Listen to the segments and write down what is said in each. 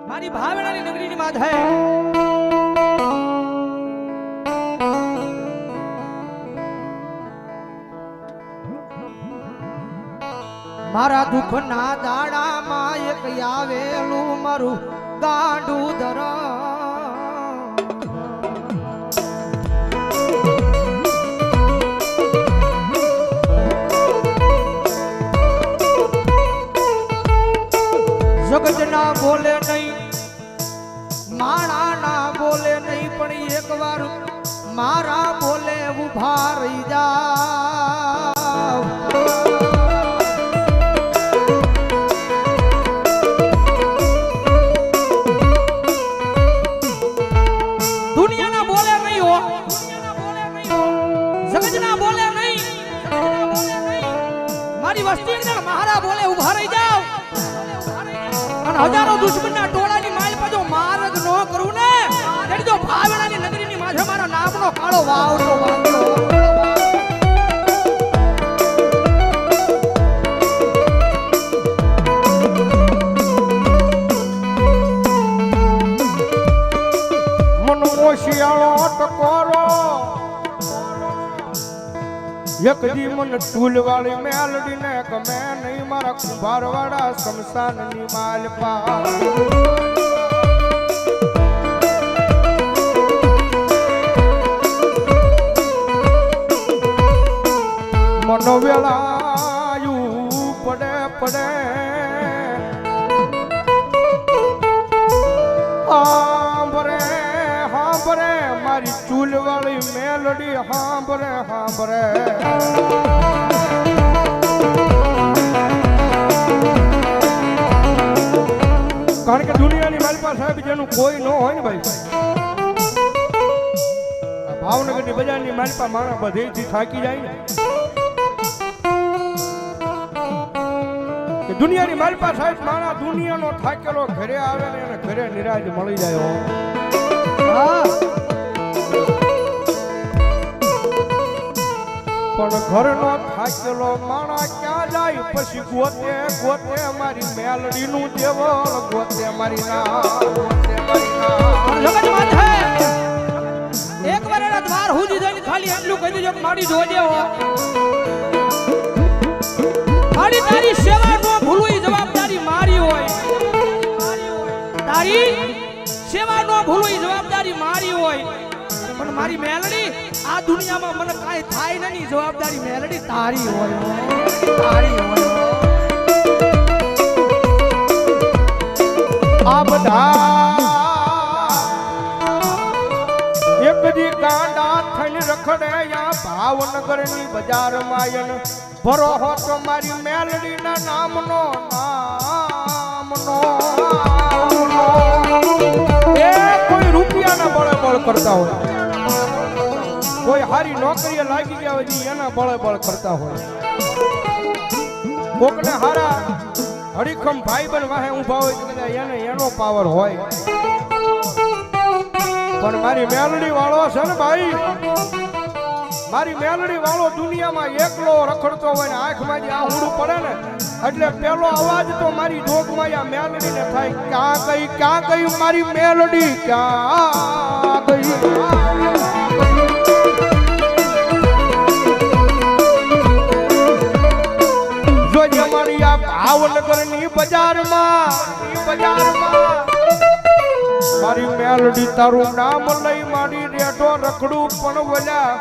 મારી ભાવેણાની નગરીની માત હે મારા દુઃખના દાડામાં એક આવેલું મારું ગાંડું ધરા જગત ના બોલે નહીં માણા ના બોલે નહીં પણ એક વાર મારા બોલે ઉભા રહી જાવ દુનિયા ના બોલે નહીં હો જગત ના બોલે નહીં મારી વસ્તી મારા બોલે ઉભા રહી જાવ અને હજારો દુશ્મનના ટોળાની માલ પર જો માર્ગ ન કરું ને તેની જો ભાવેણાની નગરીની માથે મારા નામનો કાળો વાવતો વાંધો મન મોશિયાળો ટકોરો એક દી મન ટૂલ વાળી મેલડી ને ગમે નહીં મારા કુંભાર વાળા શમશાન ની માલ પા મન વેળાયું પડે પડે હાંભરે હાંભરે મારી ચૂલ વાળી મેલડી હાંભરે હાંભરે કારણ કે દુનિયાની માલપા સાહેબ જેનું કોઈ ન હોય ને ભાઈ ભાવનગરની બજારની માલપા માણસ બધેથી થાકી જાય ને કે દુનિયાની માલપા સાહેબ માણસ દુનિયાનો થાકેલો ઘરે આવે ને એને ઘરે નિરાજ મળી જાય હો પણ ઘરનો થાકેલો માણા ક્યાં જાય પછી ગોતે ગોતે મારી મેલડી નું દેવળ ગોતે મારી ના જગત માત હે એક વાર એના દ્વાર હુજી જઈને ખાલી એટલું કહી દેજો કે મારી જોજે હો મારી તારી સેવા નો ભૂલવું એ જવાબદારી મારી હોય તારી સેવા નો ભૂલવું એ જવાબદારી મારી હોય પણ મારી મેલડી આ દુનિયામાં મને કાઈ થાય નહીં જવાબદારી મેલડી તારી હોય તારી હોય આ બધા એક દી ગાંડા થઈને રખડે યા ભાવનગર ની બજાર માયન ભરો હો તો મારી મેલડી ના નામનો એ કોઈ રૂપિયાના બળે બળ કરતા હોય કોઈ હારી નોકરીએ લાગી ગયા હોય એના બળે બળ કરતા હોય કોકને હારા હરીખમ ભાઈ બન વાહે ઊભા હોય તો કદાચ એને એનો પાવર હોય પણ મારી મેલડી વાળો છે ને ભાઈ મારી મેલડી વાળો દુનિયામાં એકલો રખડતો હોય ને આંખમાં જે આહુડું પડે ને એટલે પેલો અવાજ તો મારી જોગમાં આ મેલડીને થાય ક્યાં ગઈ મારી મેલડી ક્યાં ગઈ જોજે મારી આ ભાવનગરની બજારમાં મારી મેલડી તારું નામ લઈ મારી રેડો રખડું પણ વલ્યા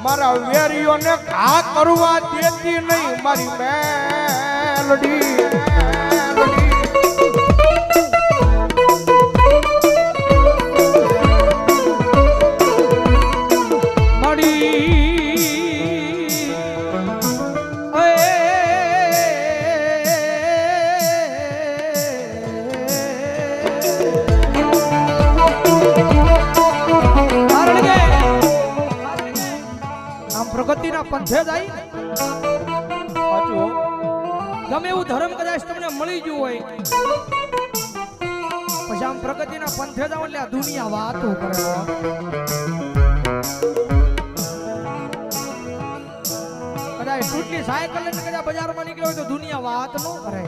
મારા વેરીઓને ઘા કરવા દેતી નહીં મારી મેલડી પ્રગતિના પંથે જાય ગમે એવું ધર્મ કદાચ તમને મળી ગયું હોય પછી આમ પ્રગતિના પંથે જાવ એટલે આ દુનિયા વાતો કરે કદાચ ટૂટની સાયકલ લઈને કદાચ બજારમાં નીકળ્યો હોય તો દુનિયા વાત ન કરે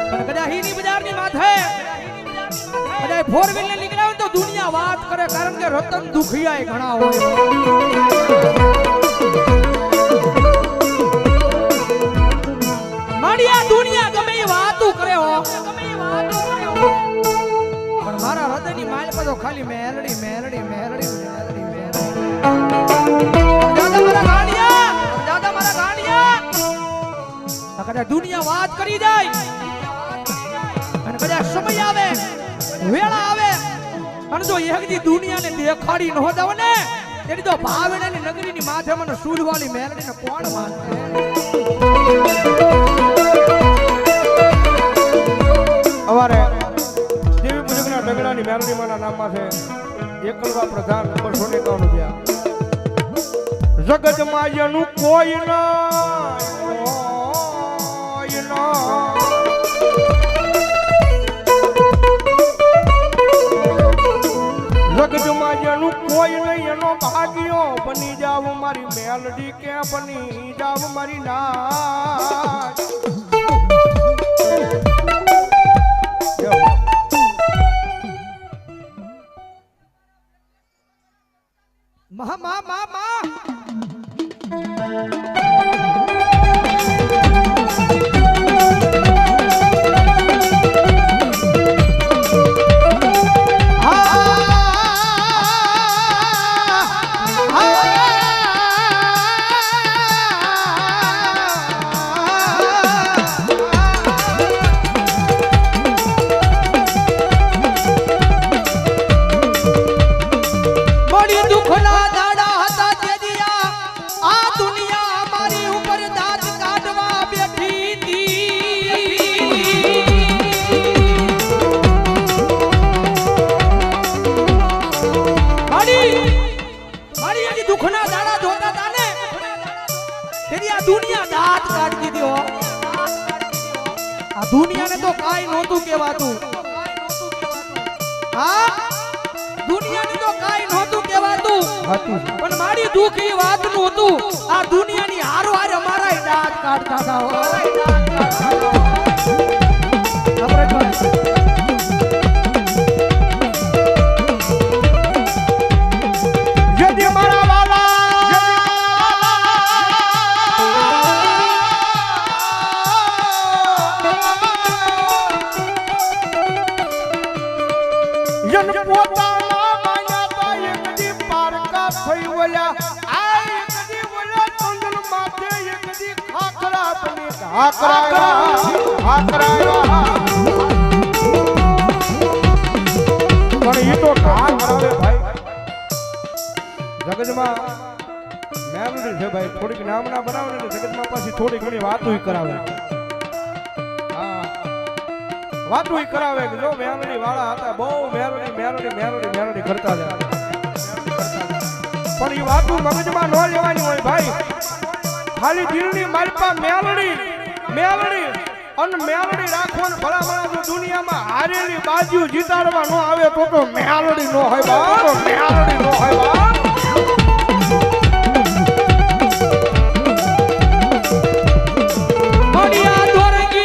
પણ કદાચ હીની બજારની ફોર વ્હીલ ને નીકળ્યા હોય તો દુનિયા વાત કરે, કારણ કે રતન દુખિયા ઘણા હોય. મારી આ દુનિયા ગમે એ વાતું કરે હો, પણ મારા હૃદયની માલ પર તો ખાલી મેલડી મેલડી મેલડી મેલડી મેલડી. દાદા મારા ગાંડિયા, દાદા મારા ગાંડિયા. કદાચ દુનિયા વાત કરી જાય અને કદાચ સમય આવે, વેળા આવે અને જો એકદી દુનિયાને દેખાડી ન જાવ ને તેની તો ભાવનાની નગરીની માથે મને સૂરવાળી મેલડીને કોણ માનશે? અમારે દેવી મુજબના ઢગલાની મેલડીમાના નામમાં છે એકલવા પ્રધાન 251 જગતમાં એનું કોઈ ના જગતમાં જેનું કોઈ નહીં એનો ભાગ્યો બની જાવ મારી મેલડી કે બની જાવ મારી નાચ. મા મા મા મા દુનિયાને તો કાઈ નહોતું કહેવાતું. હા, દુનિયાને તો કાઈ નહોતું કહેવાતું, પણ મારી દુઃખ એ વાતનું હતું. આ દુનિયાની હારો હારે અમારા દાંત કાઢતા હતા. જગતમાં મેલડી છે ભાઈ, થોડીક નામના બનાવે ને જગતમાં પાછી થોડી ઘણી વાતો કરાવે. હા, વાતો કરાવે કે જો મેલડી વાળા હતા, બહુ મેલડી મેલડી મેલડી મેલડી કરતા હતા. પણ એ વાતો મગજમાં ન લેવાની હોય ભાઈ. ખાલી દિલની માલપા મેલડી મેલડી અને મેલડી રાખવાનું. ભલામણા જો દુનિયામાં હારેલી બાજુ જીતાડવા ન આવે તો મેલડી ન હોય બા, તો મેલડી ન હોય બા.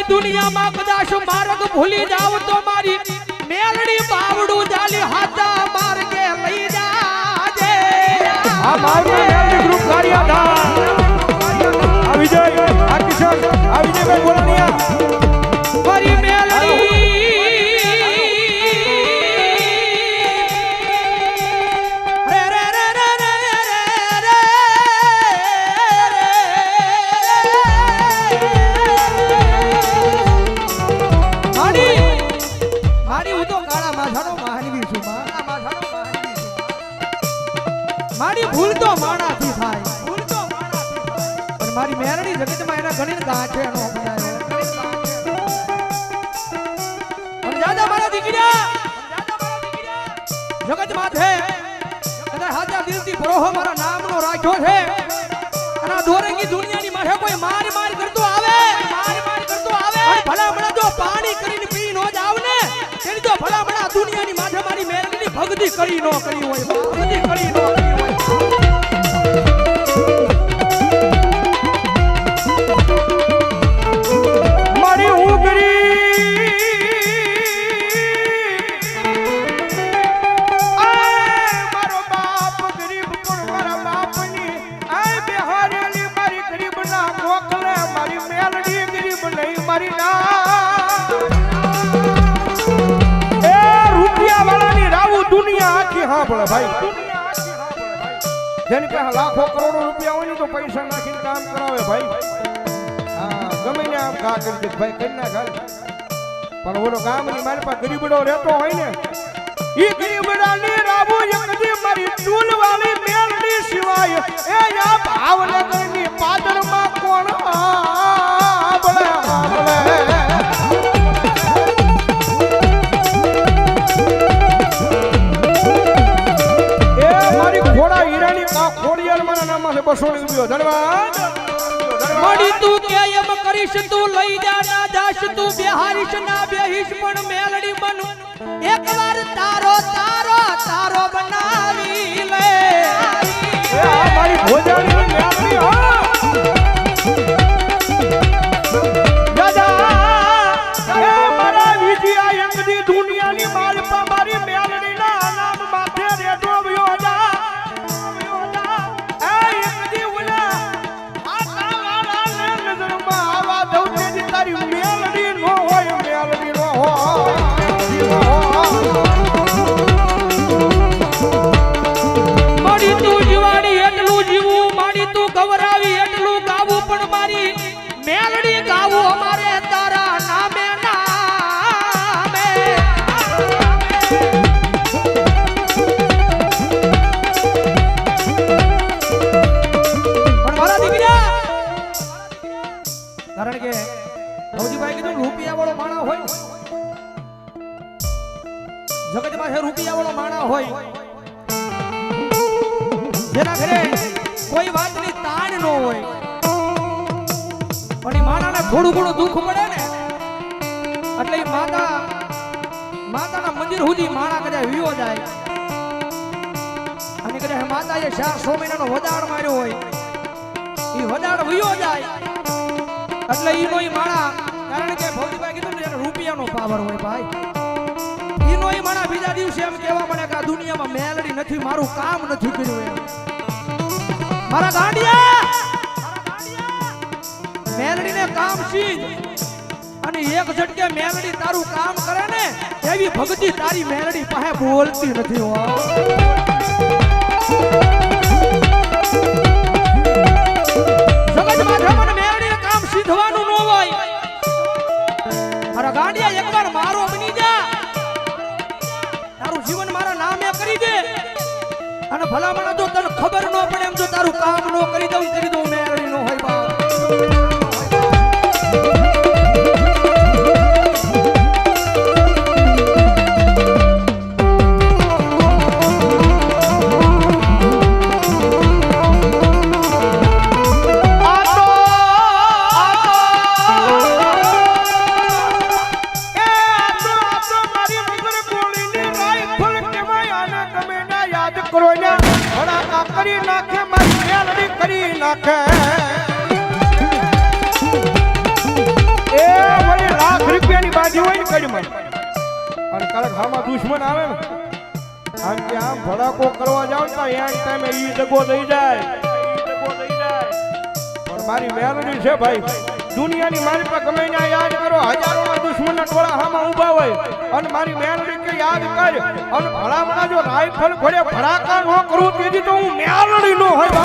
દુનિયામાં કદાચ માર્ગ ભૂલી જાવ તો મારી મેલડી બાવડું જાલી હાથા માર્ગે લઈ જાજે. આ મારું મેલડી ગ્રુપ કાર્યાધા આ વિજય આ કિશન આ વિજયભાઈ બોલાનિયા મારી મેલડી રે રે રે રે રે રે મારી હું તો કાળા માથાનો માનવી છું. મારી ભૂલ તો માણાથી થાય, પણ મારી મેરડી જગતમાં એના ઘણી ગાંઠે નો બનાવે. પણ દાદા મારા દીકરા જગત માથે કદાચ હાજા દિલથી ભરોહો મારા નામનો રાખ્યો છે. અને આ દોરંગી દુનિયાની માથે કોઈ માર માર કરતો આવે, ભલામણા જો પાણી કરીને પી નો જાવ ને તેની તો ભલામણા દુનિયાની માથે મારી મેરડીની ભક્તિ કરી નો કરી હોય, ભક્તિ કરી નો કરી હોય. મારી ઉગરી સાંભળે ભાઈ જેની પાસે લાખો કરોડો રૂપિયા હોય ને તો પૈસા નાખીને કામ કરાવે ભાઈ હા ગમે ને આમ ઘા કરી દે ભાઈ કરી ના ઘા પણ ઓલો ગામની મારી પાસે ગરીબડો રહેતો હોય ને ઈ ગરીબડાની રાબુ એકદી મારી ટૂલ વાળી મેલડી સિવાય એ આ ભાવનગરની પાદરમાં કોણ આંબળે એ મારી ઘોડા હીરાની ખોડિયાર મારા નામમાં 200 રૂપિયો ધન્યવાદ મળી તું કે એમ કરીશ તું લઈ જા ના જાશ તું બેહારીશ ના બેહીશ પણ મેલડી બનું એકવાર તારો તારો તારો બનાવી લે એ આ મારી ભોજાની મેલડી હો દાદા એ મારા વિજયા એકદી દુનિયાની માલપા મારી મેલડીના નામ માથે રેડો વ્યો જા એ એકદી ઓલા આ તાવાળાને નજરમાં આવા દઉં તેજી તારી મેલડી નો હોય મેલડી નો હોય મળી તું જીવાડી એટલું જીવું માડી તું ગવરાવી એટલું ગાવું પણ મારી મેલડી ગાવું અમારે તારા નામે નામે પણ મારા દીકરા કારણ કે ભૌજીભાઈ કીધું રૂપિયા વાળો માણા હોય જગત પાસે રૂપિયા વાળો માણા હોય જેના ઘરે કોઈ વાતની તાણ ન હોય પણ એ માણાને થોડું ઘણું દુઃખ પડે ને એટલે એ માતાના મંદિર સુધી માણા કદાચ વિયો જાય અને કદાચ માતાએ 400 મહિનાનો વદાડ માર્યો હોય એ વદાડ વિયો જાય એટલે ઈનો ઈ માણા કારણ કે ભૌજીભાઈ કીધું ને રૂપિયાનો પાવર હોય ભાઈ ઈનો ઈ માણા બીજા દિવસે એમ કહેવા મળે કે આ દુનિયામાં મેલડી નથી મારું કામ નથી કર્યું એમ મારા ગાંડિયા મેલડીને કામ સીજ અને એક ઝટકે મેલડી તારું કામ કરે ને એવી ભક્તિ તારી મેલડી પાસે બોલતી નથી હો જગત માથે મને મેલડીને કામ સીધવાનું ન હોય મારા ગાંડિયા એકવાર મારો બની જા તારું જીવન મારા નામે કરી દે અને ભલામણ જો તને ખબર ન પડે એમ જો તારું કામ ન કરી દઉં મેળવી ન હોય બાપ કરી નાખે મારી મેલડી કરી નાખે એ વળી લાખ રૂપિયાની બાજી હોય ને કડીમાં અને કાલે ખામાં દુશ્મન આવે ને આમ કે આમ ભડાકો કરવા જાવ તો એન ટાઈમે ઈ દગો દઈ જાય પણ મારી મેલડી છે ભાઈ દુનિયાની મારી પર ગમે ત્યાં યાદ કરો હજારોના દુશ્મનના ટોળા હામાં ઊભા હોય અને મારી મેલડી કે યાદ કર અને ભલામણા જો રાઈફલ ઘોડે ભડાકા ન કરું તેથી તો હું મેલડી નો હોય